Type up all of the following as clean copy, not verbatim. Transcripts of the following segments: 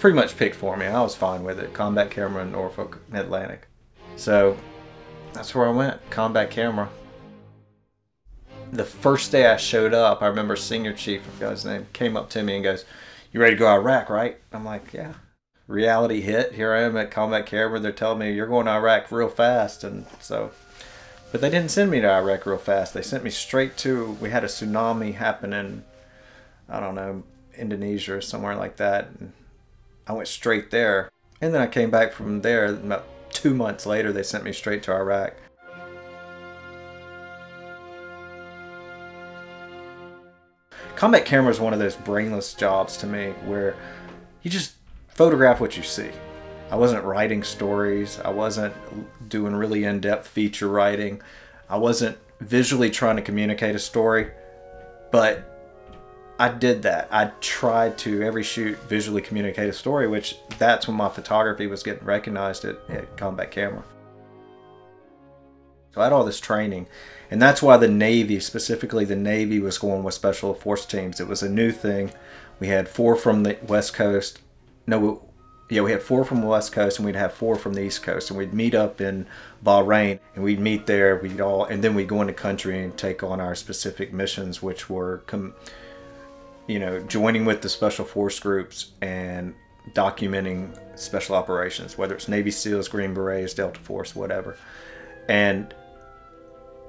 pretty much picked for me. I was fine with it. Combat camera in Norfolk, Atlantic. So that's where I went, combat camera. The first day I showed up, I remember Senior Chief, I forgot his name, came up to me and goes, "You ready to go to Iraq, right?" I'm like, "Yeah." Reality hit. Here I am at combat camera. They're telling me you're going to Iraq real fast, and so. But they didn't send me to Iraq real fast. They sent me straight to. We had a tsunami happen in, I don't know, Indonesia or somewhere like that. And I went straight there, and then I came back from there. About 2 months later, they sent me straight to Iraq. Combat camera is one of those brainless jobs to me, where you just photograph what you see. I wasn't writing stories. I wasn't doing really in-depth feature writing. I wasn't visually trying to communicate a story, but I did that. I tried to, every shoot, visually communicate a story, which that's when my photography was getting recognized at combat camera. So I had all this training, and that's why the Navy, specifically the Navy, was going with Special Force teams. It was a new thing. We had 4 from the West Coast. No, yeah, we had 4 from the West Coast, and we'd have 4 from the East Coast, and we'd meet up in Bahrain, and we'd meet there. And then we'd go into country and take on our specific missions, which were, joining with the Special Force groups and documenting special operations, whether it's Navy SEALs, Green Berets, Delta Force, whatever. And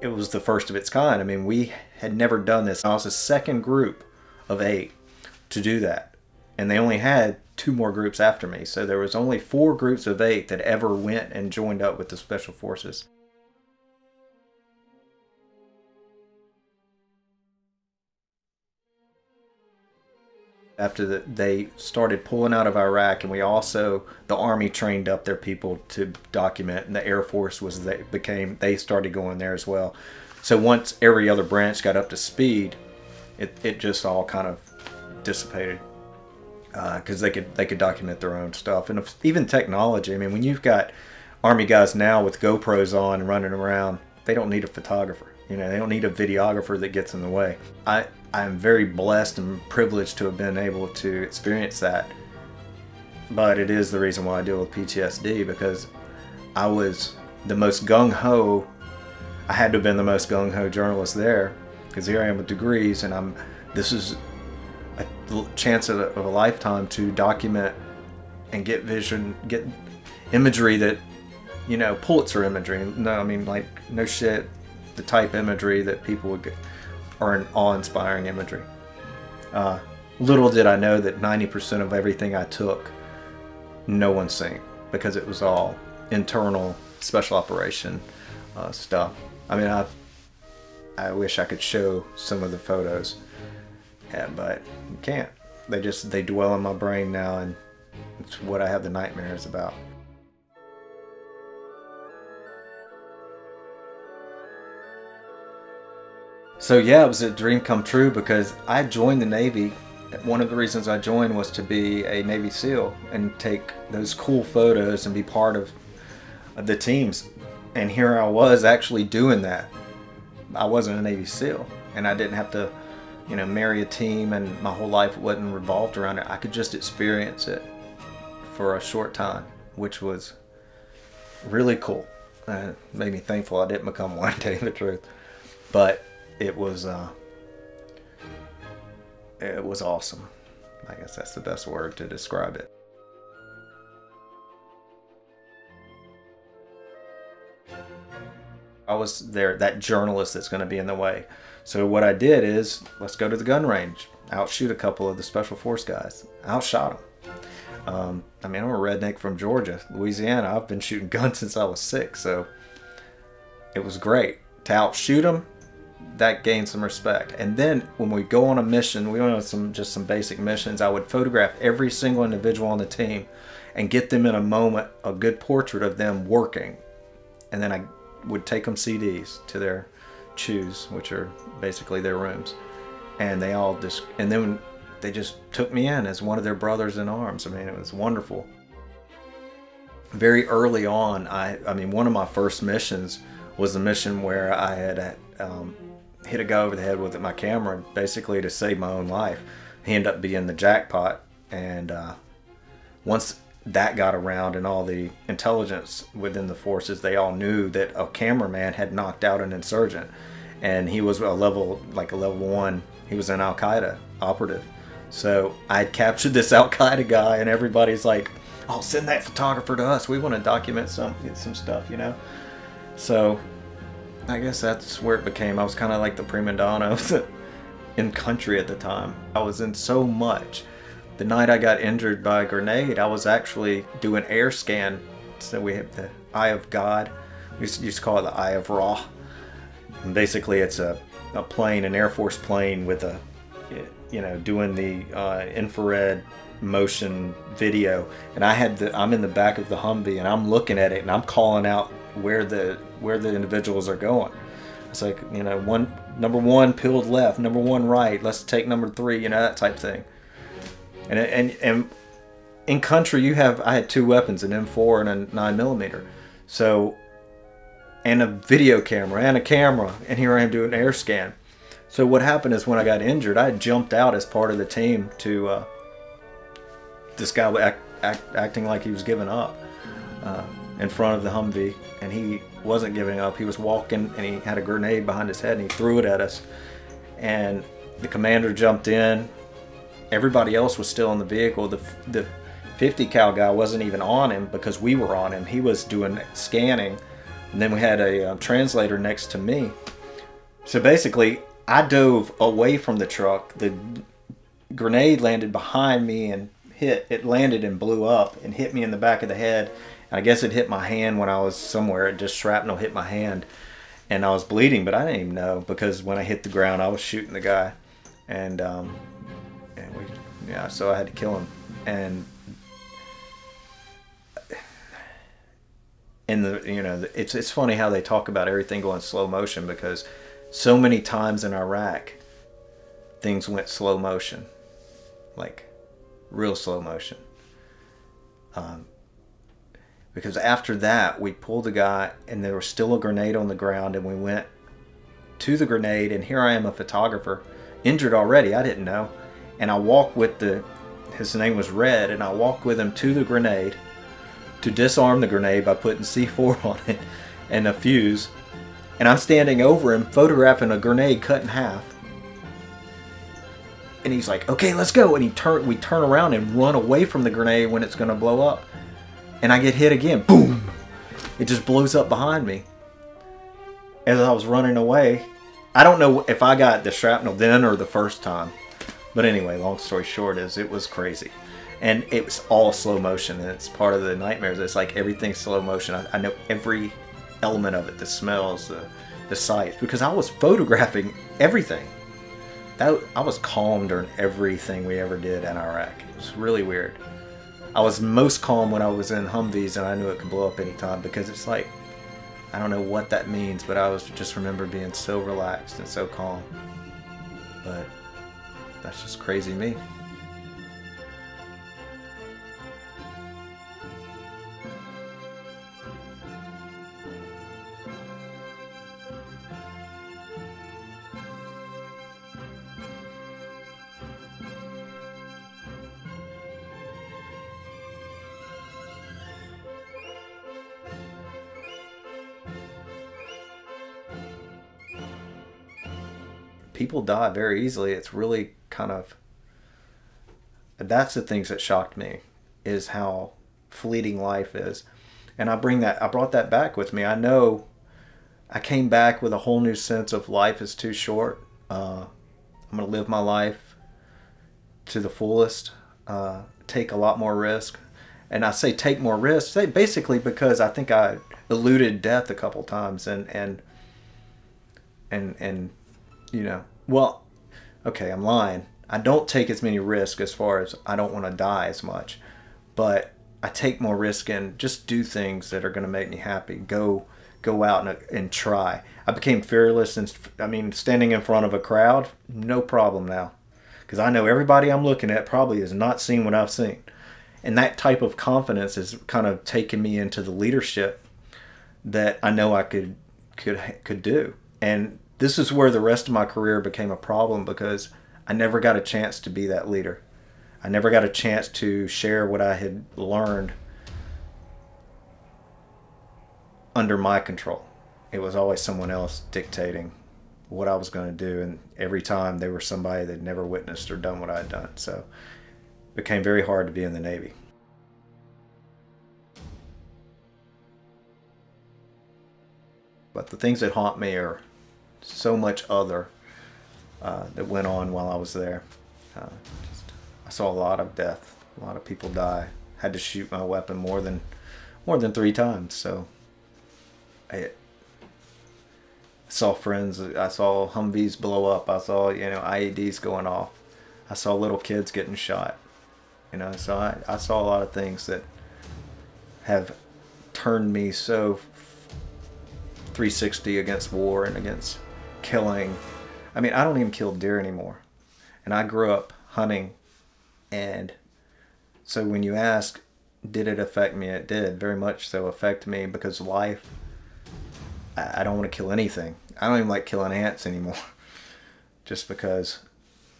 it was the first of its kind. I mean, we had never done this. I was the second group of 8 to do that, and they only had 2 more groups after me. So there was only 4 groups of 8 that ever went and joined up with the Special Forces. After they started pulling out of Iraq, and the Army trained up their people to document, and the Air Force they started going there as well. So once every other branch got up to speed, it just all kind of dissipated. Because they could document their own stuff. And even technology, I mean, when you've got Army guys now with GoPros on and running around, they don't need a photographer. They don't need a videographer that gets in the way. I'm very blessed and privileged to have been able to experience that. But it is the reason why I deal with PTSD, because I was the most gung-ho. I had to have been the most gung-ho journalist there, because here I am with degrees, and this is a chance of a lifetime to document and get imagery that, Pulitzer imagery. No, I mean, like, no shit, the type imagery that people would get, or an awe-inspiring imagery. Little did I know that 90% of everything I took, no one's seen, because it was all internal special operation stuff. I mean, I wish I could show some of the photos. Yeah, but you can't. They dwell in my brain now, and it's what I have the nightmares about. So yeah, it was a dream come true, because I joined the Navy. One of the reasons I joined was to be a Navy SEAL and take those cool photos and be part of the teams. And here I was actually doing that. I wasn't a Navy SEAL, and I didn't have to marry a team, and my whole life wasn't revolved around it. I could just experience it for a short time, which was really cool. It made me thankful I didn't become one, to tell you the truth. But it was awesome. I guess that's the best word to describe it. I was there, that journalist that's going to be in the way. So what I did is, let's go to the gun range, outshoot a couple of the Special Force guys. Outshot them. I mean, I'm a redneck from Georgia, Louisiana. I've been shooting guns since I was 6, so it was great. To outshoot them, that gained some respect. And then when we go on a mission, we went on just some basic missions, I would photograph every single individual on the team and get them in a moment, a good portrait of them working. And then I would take them CDs to their chews, which are basically their rooms. And then they just took me in as one of their brothers in arms. I mean, it was wonderful. Very early on, I mean, one of my first missions was the mission where I had hit a guy over the head with my camera, basically to save my own life. He ended up being the jackpot, and once that got around and all the intelligence within the forces, they all knew that a cameraman had knocked out an insurgent, and he was a level 1. He was an Al Qaeda operative. So I had captured this Al Qaeda guy, and everybody's like, "Oh, send that photographer to us. We want to document some stuff, you know." So I guess that's where it became. I was kind of like the prima donna in country at the time. I was in so much. The night I got injured by a grenade, I was actually doing air scan. So we have the Eye of God. We used to call it the Eye of Ra. And basically, it's a plane, an Air Force plane with a, you know, doing the infrared motion video. And I'm in the back of the Humvee, and I'm looking at it, and I'm calling out where the individuals are going. It's like, you know, number 1 peeled left, number 1 right. Let's take number 3, you know, that type thing. And in country, I had 2 weapons, an M4 and a 9mm. So, and a video camera and a camera, and here I am doing an air scan. So what happened is when I got injured, I jumped out as part of the team to this guy acting like he was giving up in front of the Humvee, and he wasn't giving up. He was walking, and he had a grenade behind his head, and he threw it at us. And the commander jumped in. Everybody else was still in the vehicle. The 50 cal guy wasn't even on him because we were on him. He was doing scanning, and then we had a translator next to me. So basically, I dove away from the truck. The grenade landed behind me and it landed and blew up and hit me in the back of the head. And I guess it hit my hand when I was somewhere. It just shrapnel hit my hand, and I was bleeding, but I didn't even know because when I hit the ground, I was shooting the guy, and so I had to kill him. And it's funny how they talk about everything going slow motion, because so many times in Iraq things went slow motion, like real slow motion. Because after that, we pulled the guy, and there was still a grenade on the ground, and we went to the grenade, and here I am, a photographer, injured already. I didn't know. And I walked with his name was Red, and I walked with him to the grenade to disarm the grenade by putting C4 on it and a fuse. And I'm standing over him photographing a grenade cut in half. And he's like, "Okay, let's go." And we turn around and run away from the grenade when it's going to blow up. And I get hit again. Boom! It just blows up behind me. As I was running away, I don't know if I got the shrapnel then or the first time. But anyway, long story short is it was crazy. And it was all slow motion, and it's part of the nightmares. It's like everything's slow motion. I know every element of it, the smells, the sights, because I was photographing everything. I was calm during everything we ever did in Iraq. It was really weird. I was most calm when I was in Humvees, and I knew it could blow up anytime, because it's like, I don't know what that means, but I just remember being so relaxed and so calm. But that's just crazy me. People die very easily. It's really kind of, that's the things that shocked me, is how fleeting life is. And I brought that back with me. I know I came back with a whole new sense of life is too short. I'm going to live my life to the fullest, take a lot more risk. And I say take more risks, basically because I think I eluded death a couple times, and you know, well, okay, I'm lying. I don't take as many risks as far as I don't want to die as much, but I take more risk and just do things that are going to make me happy. Go out and try. I became fearless, and I mean, standing in front of a crowd, no problem now, because I know everybody I'm looking at probably has not seen what I've seen, and that type of confidence has kind of taken me into the leadership that I know I could do. And this is where the rest of my career became a problem, because I never got a chance to be that leader. I never got a chance to share what I had learned under my control. It was always someone else dictating what I was going to do, and every time they were somebody that never witnessed or done what I had done. So it became very hard to be in the Navy. But the things that haunt me are so much other that went on while I was there. I saw a lot of death, a lot of people die. Had to shoot my weapon more than 3 times. So I saw friends. I saw Humvees blow up. I saw IEDs going off. I saw little kids getting shot. So I saw a lot of things that have turned me so 360 against war and against killing. I mean, I don't even kill deer anymore. And I grew up hunting, and so when you ask, did it affect me? It did very much so affect me, because life, I don't want to kill anything. I don't even like killing ants anymore. Just because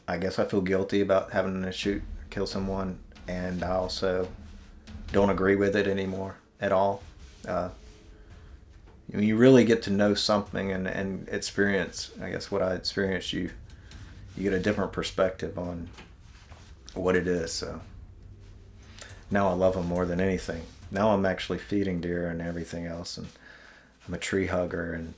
I guess I feel guilty about having to kill someone, and I also don't agree with it anymore at all. When you really get to know something and experience, I guess, what I experienced, you get a different perspective on what it is. So now I love them more than anything. Now I'm actually feeding deer and everything else, and I'm a tree hugger, and